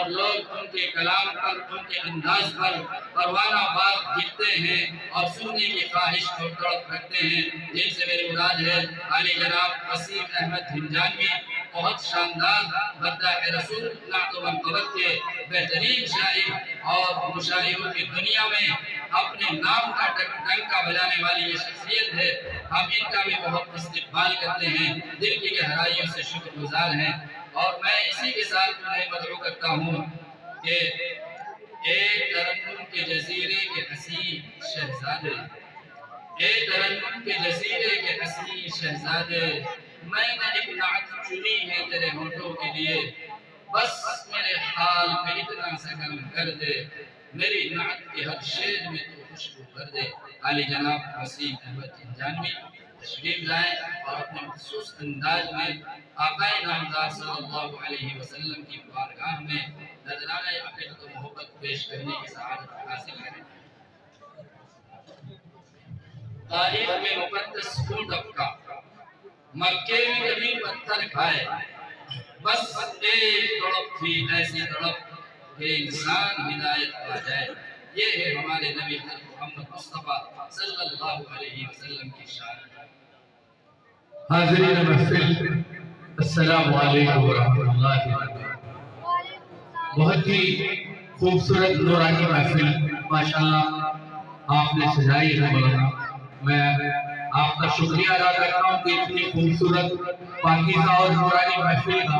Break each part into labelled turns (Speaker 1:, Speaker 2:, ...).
Speaker 1: اور لوگ ان کے کلام پر، ان کے انداز پر پروانہ بات لکھتے ہیں اور سننے کی خواہش کو تڑپ رکھتے ہیں، جن سے میری مراد ہے علی جناب وسیم احمد ہنجانوی، بہت شاندار مداح رسول نعت و منقبت کے بہترین شاعر اور مشاعروں کی دنیا میں اپنے نام کا ڈنکا بجانے والی یہ شخصیت ہے۔ ہم ان کا بھی بہت استقبال کرتے ہیں، دل کی گہرائیوں سے شکر گزار ہیں، اور میں اسی کے ساتھ انہیں مدعو کرتا ہوں کہ ایک ترنم کے جزیرے کے حسین شہزادے، ایک ترنم کے جزیرے کے حسین شہزادے، میں نے ایک نعت چنی ہے تیرے ہونٹوں کے لیے، بس میرے حال میں اتنا سا کم کر دے، میری نعت کے ہر شعر میں تو خوشبو کر دے۔ علی جناب وسیم احمد ہنجانوی تشریف لائیں اور اپنے مخصوص انداز میں آقا نامدار صلی اللہ علیہ وسلم کی بارگاہ میں نذرانہ عقیدت و محبت پیش کرنے کی سعادت حاصل کریں۔ تاریخ میں مقدس خون ٹپکا، مکے میں کبھی پتھر کھائے، بس ایک تڑپ تھی ایسی تڑپ کہ انسان ہدایت پا جائے۔ یہ ہے ہمارے نبی محمد مصطفیٰ صلی اللہ علیہ وسلم کی شان۔
Speaker 2: حاضرین محفل، السلام علیکم ورحمۃ اللہ وبرکاتہ۔ بہت ہی خوبصورت نورانی محفل ماشاءاللہ آپ نے سجائی ہے مولانا۔ میں آپ کا شکریہ ادا کرتا ہوں کہ اتنی خوبصورت پاکیزہ اور نورانی محفل کا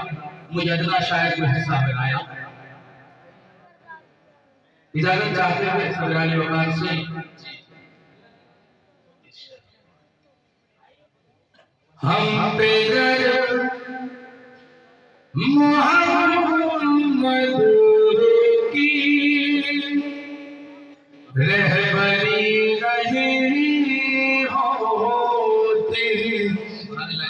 Speaker 2: مجددہ شاعر کو حصہ بنایا۔ اجازت چاہتے ہیں صدرانی وقار سے ہم پہ گر محمد کی رہبری نہیں ہوتی۔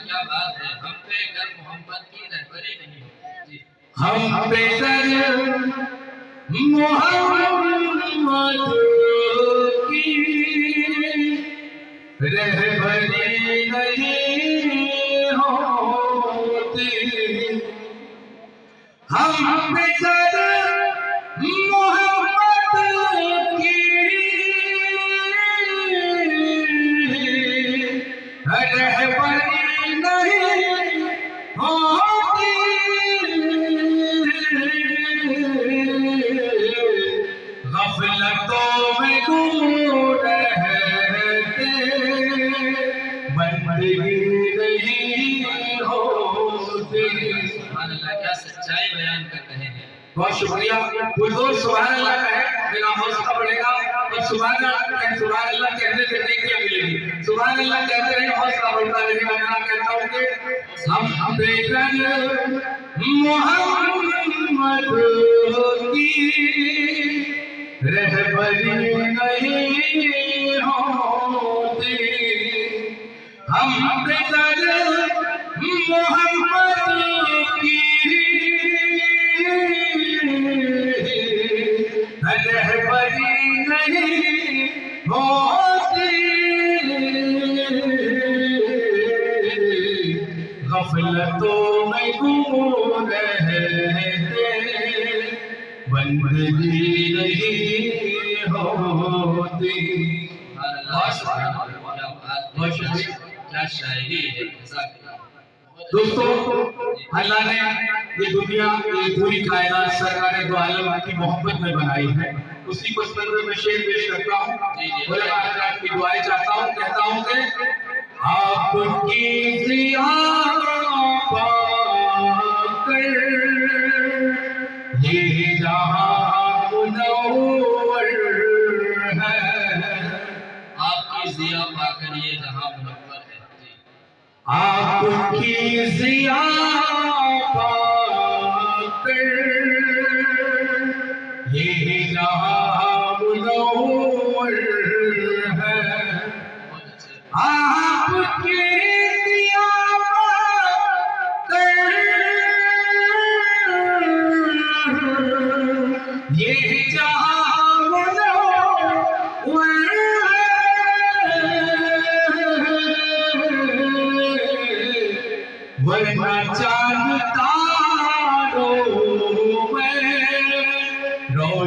Speaker 1: کیا بات ہے، ہم پہ گر محمد کی رہبری نہیں ہوتی۔
Speaker 2: ہم پہ گر محمد کی رہبری نہیں ہوتی، ہم پہ گر محمد کی رہبری نہیں ہوتی، غفلتوں میں گم رہتے، بندگی نہیں ہوتی۔
Speaker 1: سبحان اللہ، کیا سچائی بیان کر رہے ہیں۔
Speaker 2: بہت شکریہ۔ حضور سبحان اللہ کہیں، میرا حوصلہ بڑھے گا، اور سبحان اللہ کہنے سے نیکیاں ملے گی۔ سبحان اللہ کہتے رہے، حوصلہ بڑھتا رہے گا۔ میں کہتا ہوں کہ ہم پہ گر محمد کی رہبری نہیں ہوتی، ہم پہ گر محمد کی رہبری نہیں ہوتی، غفلتوں میں گم رہتے، بندگی نہیں ہوتی۔
Speaker 1: بہت شکریہ، کیا شاعری ہے۔
Speaker 2: دوستو، اللہ نے یہ دنیا، یہ پوری کائنات سرکار دو عالم کی محبت میں بنائی ہے۔ اسی پس منظر میں شعر پیش کرتا ہوں، علماء حضرات کی دعائیں چاہتا ہوں، کہتا ہوں کہ آپ کی ضیا پا کر یہ جہاں منور ہے،
Speaker 1: آپ کی ضیا پا کر یہ جہاں منور ہے۔
Speaker 2: آپ کی ضیا پا کر یہ جہاں منور ہے، آپ کی ضیا پا کر یہ جہاں منور ورنہ چاند تاروں میں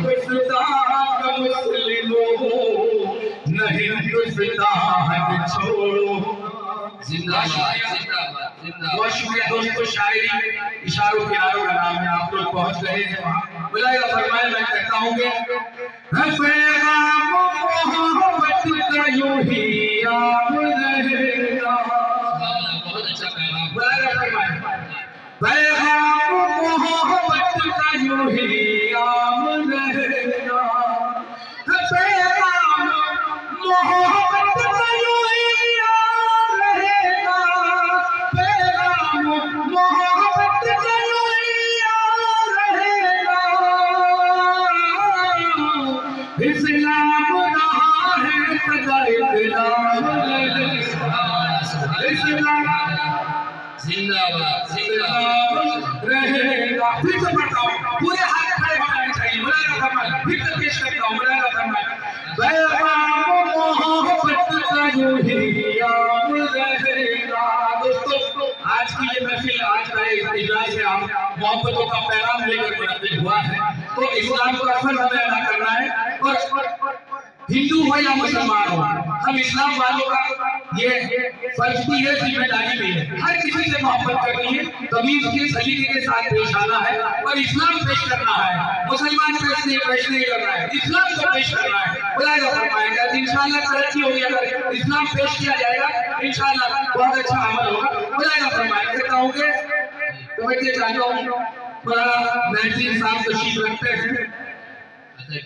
Speaker 2: ہندوستان مسلموں نہ ہندوستان چھوڑو.
Speaker 1: زندہ باد زندہ باد زندہ باد.
Speaker 2: بہت شکریہ دوستو. شاعری اشاروں کناروں کا نام ہے. آپ لوگ پہنچ رہے ہیں وہاں. بلائے فرمائے میں کہتا ہوں کہ پیغام محبت کا یوں ہی عام رہے گا.
Speaker 1: بہت اچھا پیغام.
Speaker 2: بلائے فرمائے پیغام محبت کا یوں ہی عام رہے گا. پیغام محبت کا یوں ہی عام رہے گا. پیغام محبت کا یوں ہی عام رہے گا. اسلام رہا ہے سدا اسلام رہے گا. اسلام
Speaker 1: زندہ باد زندہ
Speaker 2: اسلام رہے گا. پھر سے پڑھتا ہوں. پورے ہاتھ کھڑے ہونے چاہیے. مولانا فرمائے. پھر سے پیش کرتا ہوں. مولانا فرمائے پیغام محبت کا یوں ہی عام رہے گا. دوستو آج کی یہ محفل آج کا اجلاس ہے. آپ محبتوں کا پیغام لے کر منعقد ہوا ہے. تو اسلام کا فرض ہمیں ادا کرنا ہے. اور ہندو ہو یا مسلمان ہو, ہم اسلام والوں کا یہ فرض بھی ہے, ذمہ داری بھی ہے. ہر کسی سے محبت کرنی ہے, تمیز کے سلیقے کے ساتھ پیش آنا ہے اور اسلام پیش کرنا ہے. مسلمان پیش نہیں کرنا ہے, اسلام کو پیش کرنا ہے. بلائے فرمائے گا انشاءاللہ ترقی ہوگی. اگر اسلام پیش کیا جائے گا انشاءاللہ بہت اچھا عمل ہوگا. بلائے فرمائے کہتا ہوں کہ توجہ چاہتا ہوں. مولانا مہدی صاحب تشریف رکھتے ہیں.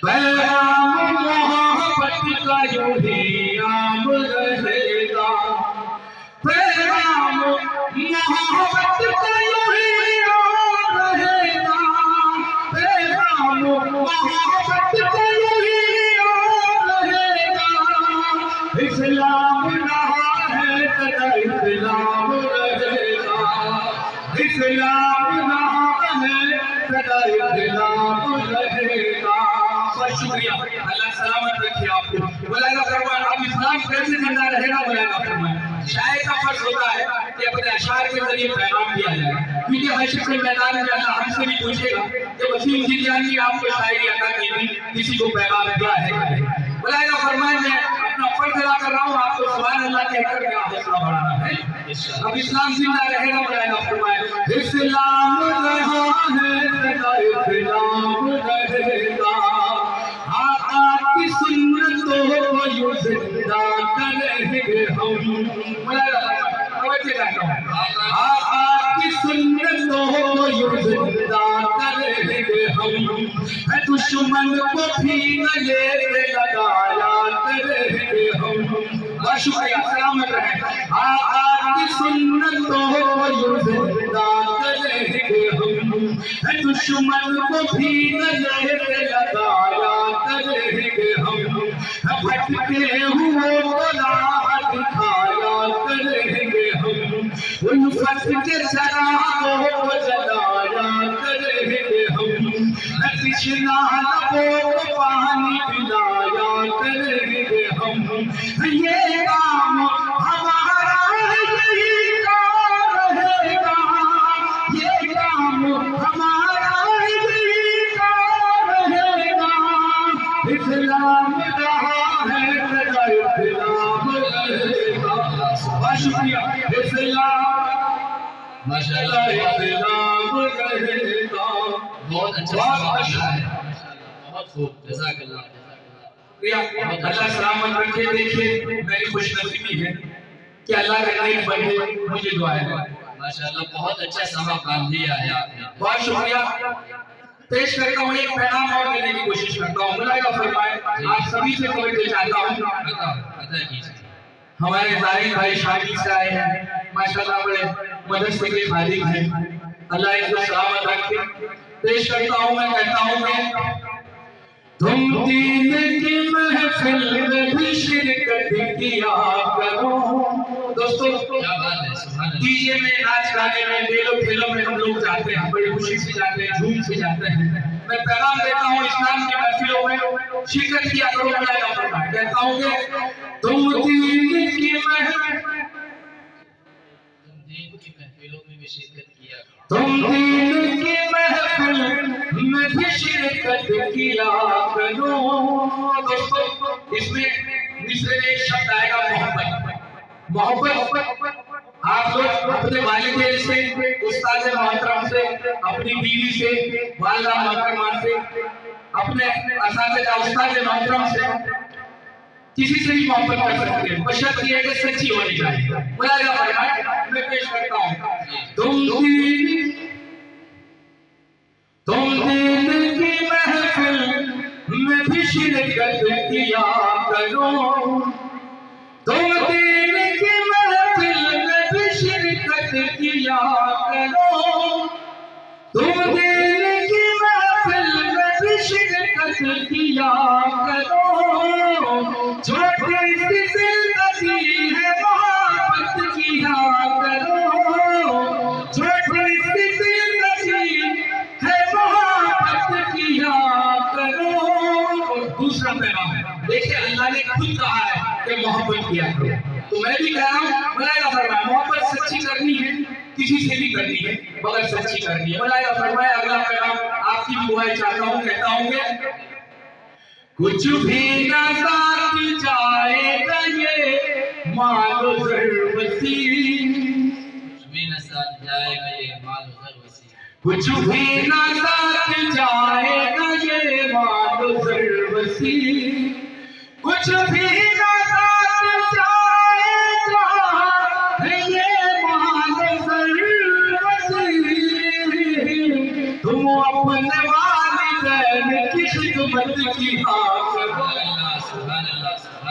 Speaker 2: پیغام محبت کا یوں ہی عام رہے گا. پیغام محبت کا یوں ہی عام رہے گا. پیغام محبت کا یوں ہی عام رہے گا. اسلام رہا ہے سدا اسلام رہے گا. اسلام رہا ہے سدا اسلام رہے گا. بہت شکریہ. اللہ سلامت رکھے آپ کو. مولانا فرمائے اب اسلام کیسے زندہ رہے گا. مولانا فرمائے شاعر کا فرض ہوتا ہے کہ اپنے اشعار کے ذریعے پیغام دیا جائے, کیونکہ حشر کے میدان میں اللہ ہم سے بھی پوچھے گا کہ وسیم جیلانی نے آپ کو شاعری عطا کی تھی, کسی کو پیغام دیا ہے کہ نہیں. مولانا فرمائے میں اپنا فرض ادا کر رہا ہوں, آپ کو سبحان اللہ کہہ کر میرا حوصلہ بڑھانا ہے. اب اسلام زندہ رہے گا. مولانا فرمائے اسلام رہا ہے سدا اسلام رہے گا. آقا کی سنتوں کو یوں زندہ کریں گے ہم. آقا کی سنتوں کو یوں زندہ کریں گے ہم. دشمن کو بھی گلے سے لگایا کریں گے ہم. بہت شکریہ. سلامت رہیں. آقا کی سنتوں کو یوں زندہ کریں گے ہم. دشمن کو بھی گلے سے لگایا کریں گے ہم. بھٹکے ہوئے کو راہ دکھایا کریں گے ہم. الفت کے چراغوں کو جلایا کریں گے ہم. تشنا لبوں کو پانی پلایا کریں گے ہم. یہ کام ہمارا یہی کام رہے گا. یہ کام ہمارا یہی کام رہے گا. اسلام رہا ہے سدا اسلام رہے گا. بہت شکریہ. اسلام
Speaker 1: ماشاءاللہ
Speaker 2: اسلام رہے گا.
Speaker 1: بہت اچھا ہے. بہت خوب. جزاک اللہ.
Speaker 2: اللہ سلامت رکھے. دیکھیے میری خوش نصیبی ہے کہ اللہ کا نیک بندے مجھے دعائیں دیں.
Speaker 1: ماشاءاللہ بہت اچھا سبق باندھ دیا ہے آپ نے.
Speaker 2: بہت شکریہ. پیش کرتا ہوں, ایک پیغام اور دینے کی کوشش کرتا ہوں. مولانا فرمائے آپ سبھی سے توجہ چاہتا ہوں.
Speaker 1: عطا کیجیے.
Speaker 2: ہمارے زاہد بھائی شادی سے آئے ہیں, ماشاءاللہ بڑے مدرسے کے خادم ہیں. اللہ ان کو سلامت رکھے. پیش کرتا ہوں, میں کہتا ہوں کہ تم دین کی محفل میں بھی شرکت کیا کرو. دوستو
Speaker 1: کیا بات ہے. سبحان اللہ.
Speaker 2: ڈی جے میں, ناچ گانے میں, میلوں کھیلوں میں ہم لوگ جاتے ہیں, بڑی خوشی سے جاتے ہیں, جھوم سے جاتے ہیں. میں پیغام دیتا ہوں اسلام کی محفلوں میں شرکت کیا کرو. مولانا فرمائے کہتا ہوں کہ تم دین کی محفل
Speaker 1: محفلوں میں بھی شرکت کیا.
Speaker 2: تم دین کی محفل میں بھی شرکت کیا دوستوں اس میں مصرے میں ایک شبد آئے گا محبت. محبت آپ لوگ اپنے والدین سے، استاد محترم سے، اپنی بیوی سے، والدہ محترمہ سے، اپنے اساتذہ استاد محترم سے کسی سے بھی محبت کر سکتے ہیں، بشرط یہ ہے کہ سچی ہونی چاہیے. ملاحظہ فرمائیں، میں پیش کرتا ہوں. تم دین کی محفل میں بھی شرکت کیا کرو. تم دین کی محفل میں بھی شرکت کیا کرو. تم دین کی محفل میں بھی شرکت کیا کرو. چھوٹی سی زندگی ہے محبت کیا کرو. چھوٹی سی زندگی ہے محبت کیا کرو. اور دوسرا پیغام دیکھیں اللہ نے خود کہا ہے کہ محبت کیا کرو. تو میں بھی کہہ رہا ہوں ملاحظہ فرمائیں، محبت سچی کرنی ہے، کسی سے بھی کرنی ہے مگر سچی کرنی ہے. ملاحظہ فرمائیں اگلا پیغام آپ کی دعائیں چاہتا ہوں، کہتا ہوں کہ کچھ بھی نہ ساتھ جائے گا یہ مال و زر وسیع.
Speaker 1: کچھ بھی نہ ساتھ جائے گا یہ مال و زر وسیع.
Speaker 2: کچھ بھی نہ ساتھ جائے گا یہ مال و زر وسیع. کچھ بھی نہ ساتھ جائے گا یہ مال و زر وسیع. تم اپنے والدین کی خدمت کی حاصل.
Speaker 1: سبحان اللہ سبحان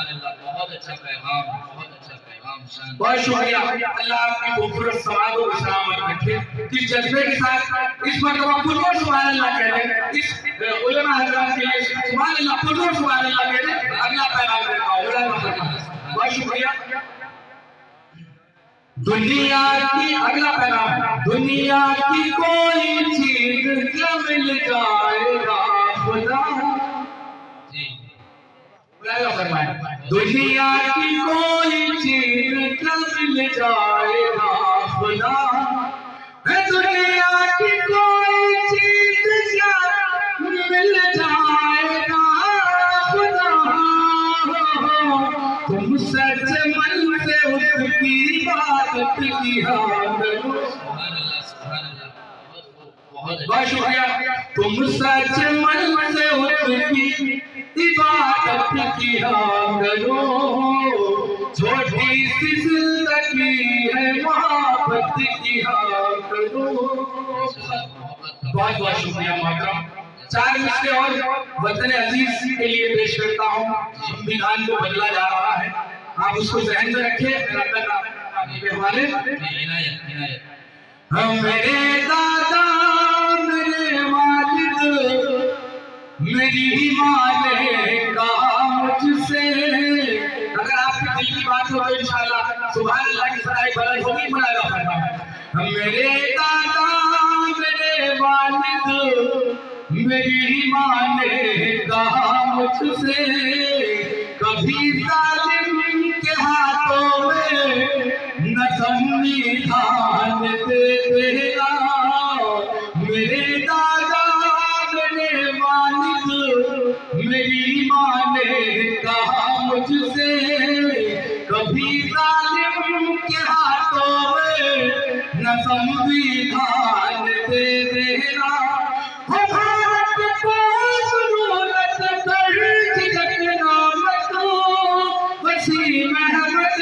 Speaker 1: اللہ. بہت اچھا پیغام، بہت اچھا پیغام. شان.
Speaker 2: بہت شکریہ. اللہ آپ کی خوبصورت سماعت و سلامت رکھے. اس جذبے کے ساتھ اس مرتبہ پرزور سبحان اللہ کہہ دیں. اس علماء حضرات کے لیے سبحان اللہ، پرزور سبحان اللہ کہہ دیں. اگلا پیغام دیتا ہوں. بہت شکریہ. دنیا کی اگلا پیغام، دنیا کی کوئی چیز نہ مل جائے گا خدا.
Speaker 1: جی
Speaker 2: دنیا کی کوئی چیز نہ مل جائے گا خدا. دنیا کی کوئی چیز کیا مل جائے گا خدا. تم سچ من سے اس کی عبادت کیا کرو.
Speaker 1: سبحان اللہ سبحان اللہ. بہت
Speaker 2: بہت شکریہ. تم سچ من سے اس کی عبادت کیا کرو. چھوٹی سی زندگی ہے محبت کیا کرو. بہت بہت شکریہ محترم. چار مصرے اور وطن عزیز کے لیے پیش کرتا ہوں. سنویدھان کو بدلا جا رہا ہے، آپ اس کو ذہن میں رکھیں.
Speaker 1: عنایت عنایت.
Speaker 2: میرے دادا میرے والد میری ماں نے کہا مجھ سے. اگر آپ کے دل کی بات ہو تو انشاءاللہ سبحان اللہ کی سرائی بلند ہوگی. ملاحظہ فرمائیں. میرے دادا میرے والد میری ماں نے کہا مجھ سے کبھی ظالم کے ہاتھوں میں نہ سنویدھان دے دینا. میرے دادا میرے والد میری ماں نے کہا مجھ سے کبھی ظالم کے ہاتھوں میں نہ سنویدھان دے دینا. بھارت کو ضرورت کر جھجکنا مت وسیم احمد.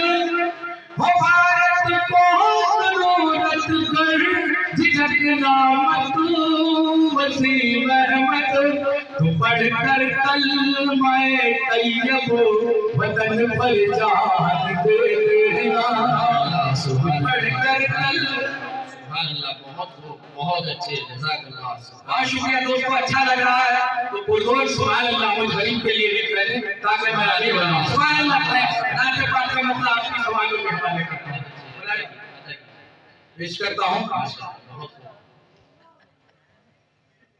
Speaker 2: بھارت کو ضرورت کر جھجکنا مت وسیم احمد. تو پڑھ کر کلمہ طیب وطن پر جان دے دینا. پڑھ کر
Speaker 1: سبحان اللہ. بہت اچھے. جزاک اللہ.
Speaker 2: بہت شکریہ دوستو. اچھا لگ رہا ہے تو بزرگ سبحان اللہ مجھ غریب کے لیے لکھ رہے ہیں تاکہ میں آگے بڑھوں. سبحان اللہ کہیں. نعت پاک کا مطلب آپ کی سوالوں کے حوالے کرتا ہوں. پیش کرتا ہوں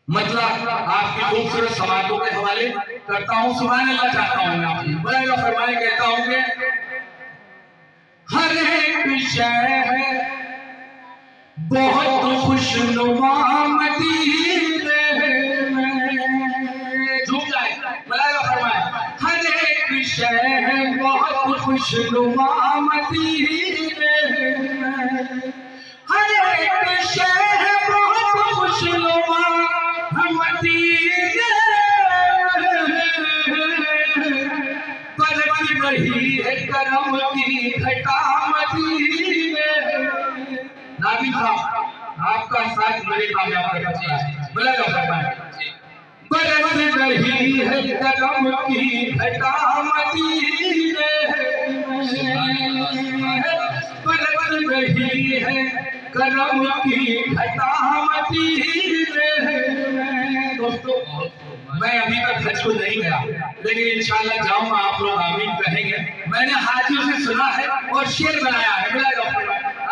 Speaker 2: مطلب آپ کی خوبصورت سماعتوں کے حوالے کرتا ہوں. سبحان اللہ چاہتا ہوں میں آپ کی. بلائے فرمائے کہتا ہوں کہ ہر ایک شے ہے بہت خوشنما مدینے میں. جھوم جائے. بلائے فرمائے
Speaker 3: خوشنما مدینے ہر ایک شہر بہت خوشنما مدینے برس رہی ہے کرم کی گھٹا مدینے. ناظم صاحب آپ کا ساتھ میرے کامیاب کرنا چاہیے. بلا جاؤ فرمائے برس رہی ہے کرم کی گھٹا مدینے برس رہی ہے کرم کی گھٹا مدینے. دوستو میں ابھی تک حج کو نہیں گیا لیکن انشاءاللہ جاؤں گا. آپ لوگ آمین کہیں گے. میں نے حاجیوں سے سنا ہے اور شعر بنایا ہے. بلا جاؤ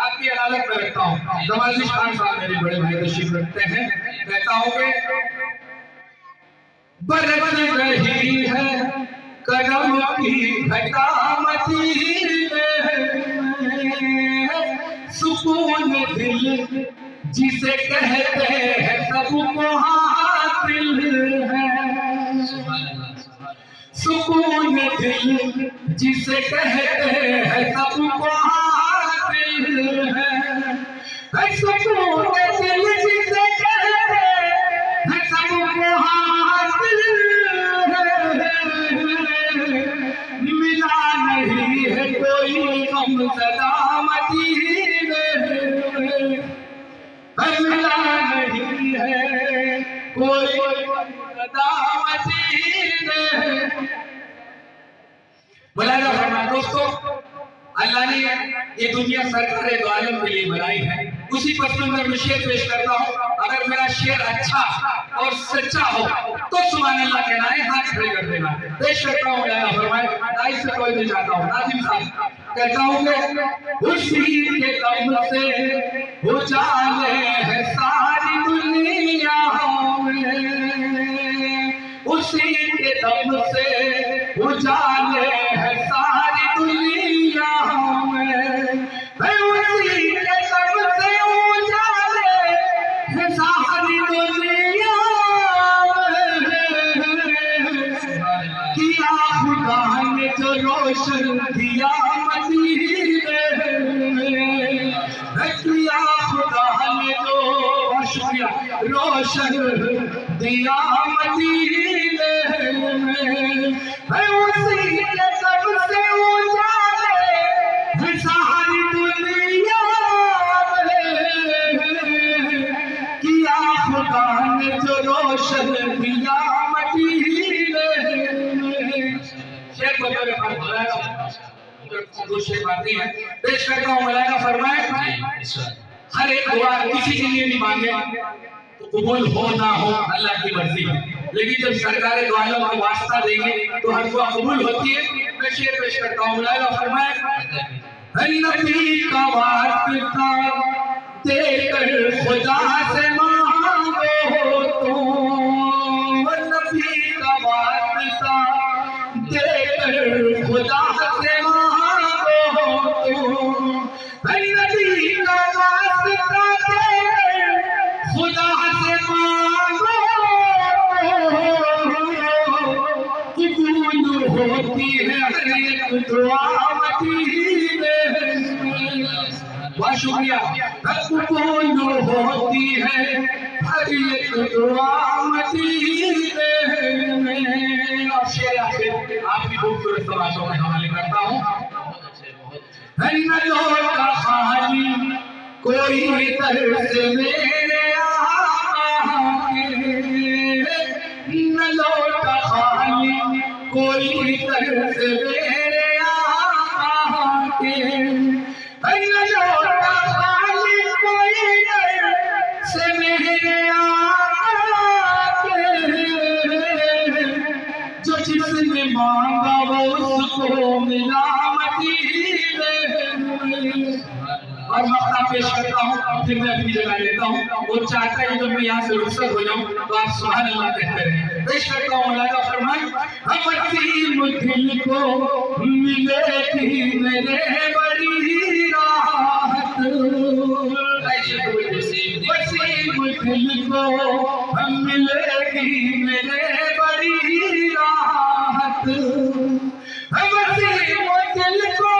Speaker 3: آپ کی عدالت میں رکھتا ہوں. نوازش خان صاحب میرے بڑے بھائی تشریف رکھتے ہیں. کہتا ہوں کہ برس رہی ہے کرم کی گھٹا مدینے سکون دل جسے کہتے ہیں سب کو حاصل ہے. سکون دل جسے کہتے ہیں سب کو حاصل ہے. سکون دل جسے کہتے ہیں سب کو حاصل ہے. ملا نہیں ہے کوئی غم زدہ مدینے ملا نہیں ہے کوئی غم زدہ مدینے. ملاحظہ فرمائیں دوستو اللہ نے یہ دنیا سرکار دو عالم کے لیے بنائی ہے. اسی پس میں شعر پیش کرتا ہوں. اگر میرا شعر اچھا اور سچا ہو تو سبحان اللہ کہنا ہے. ہاتھ کھڑے کر دینا. پیش کرتا ہوں. ملاحظہ فرمائیں دائی سے کوئی نہیں چاہتا ہوں. ناظم صاحب کہتا ہوں کہ اسی کے دم سے اجالے ہے ساری دنیا میں اسی کے دم سے اجالے ہے ساری دنیا میں اسی کے دم سے اجالے ہے ساری دنیا میں کیا خدا نے جو روشن دیا مدینے کیا خدا نے جو شکریہ روشن دیا مدینے اسی کے سب سے اجالے ہے ساری دنیا میں کیا خدا نے جو روشن دیا مدینے. شیخ بطور دوسرے باتیں ہیں پیش کرتا ہوں. ملاحظہ فرمائیں ہر ایک دعا کسی کے لیے نہیں مانگے تو قبول ہو نہ ہو اللہ کی مرضی ہے. لیکن جب سرکار دو عالم کو واسطہ دیں گے تو ہر دعا قبول ہوتی ہے. میں شعر پیش کرتا ہوں. ملاحظہ فرمائیں نبی کا واسطہ دے کر خدا سے مانگو تو نبی کا واسطہ دے کر خدا سے نبی کا واسطہ دے خدا سے مانگو قبول ہوتی ہے ہر ایک دعا مدینے. بہت شکریہ. قبول ہوتی ہے ہر ایک دعا مدینے میں. اور شعر آخر آپ کی خوبصورت تماشوں میں حوالے کرتا ہوں. نہ لوٹا خالی کوئی طرف میرے آقا کے نہ لوٹا خالی کوئی طرف میرے آقا کے نہ لوٹا خالی کوئی طرف میرے آقا کے جو جس نے مانگا وہ اس کو ملا مدینے. اور مقطع پیش کرتا ہوں پھر میں اپنی جگہ لیتا ہوں. وہ چاہتا ہے جب میں یہاں سے رخصت ہو جاؤں تو آپ سبحان اللہ کہتے رہیں. پیش کرتا ہوں. ملاحظہ فرمائیں حسین دل کو ملے گی میرے بڑی راحت حسین دل کو ملے گی میرے بڑی راحت وسیم دل کو